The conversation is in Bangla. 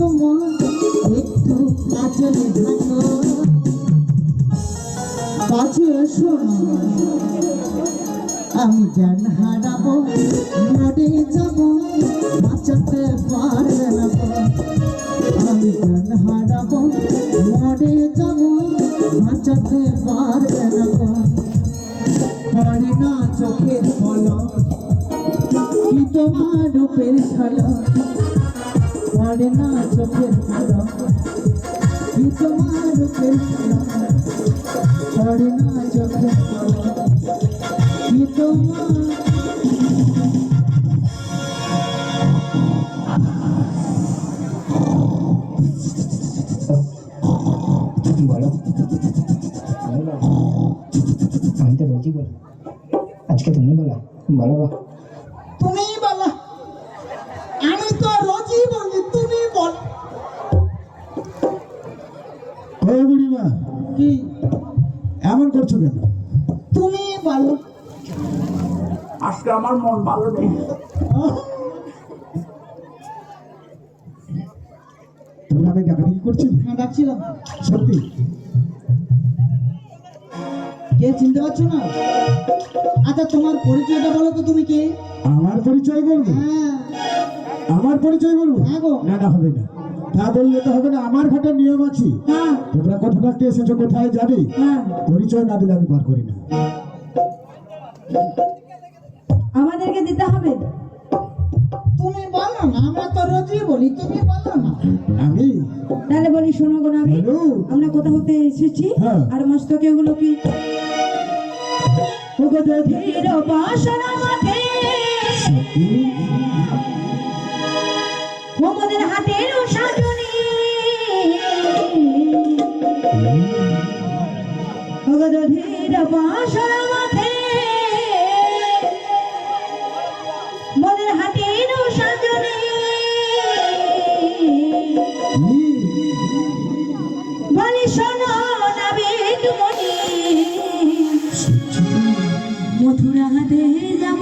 তোমার একটু কাছে থাকো, কাছে এসো না। আমি জ্ঞান হারাবো, মরে যাবো, বাঁচাতে পারবে না গো। আমি জ্ঞান হারাবো, মরে যাবো, বাঁচাতে পারবে না গো। পড়ে না চোখের পলক, কি তোমার রূপের ঝলক। পড়ে না চোখের পলক, কি তোমার রূপের ঝলক। পড়ে না চোখের পলক, কি তোমার। বলো, আমি তো রোজই বলি, আজকে তুমি বলো। বলো বা, তুমি বলো। আমি তো রোজই বলি, তুমি বল। ও বুড়িমা, কি এমন করছো কেন? তুমি বলো। আজকে আমার মন ভালো নেই। তুমি আমি ডাকাডাকি করছি? হ্যাঁ ডাকছিলাম। সত্যি? কে চিনতে পারছো না? আচ্ছা তোমার পরিচয়টা বলো তো, তুমি কে? আমার পরিচয় বলবো? হ্যাঁ আমার পরিচয় বলবো? হ্যাঁ গো। না না, হবে না, তা বললে তো হবে না। আমার ঘাটের নিয়ম আছে। হ্যাঁ তোমরা কোথা থাকতে এসেছো, কোথায় যাবে, হ্যাঁ। পরিচয় না দিলে আমি পার করি না। আমাদেরকে দিতে হবে। তুমি বলো না, আমরা তো রোজই বলি, তুমি বলো না। আমি তাহলে বলি, শোনো গো নাবি, বলো। আমরা কোথা হতে এসেছি হ্যাঁ। আর মস্তকে ওগুলো কি? ওগো দধির বাসনা মাঠে, সত্যি? মোমদের হাতের সাজনি, ওগো দধির বাসনা মাঠে, মোদের হাতের সাজনি। কি? বলি শোনো নাবিক মনি, মথুরা হাতে যাব।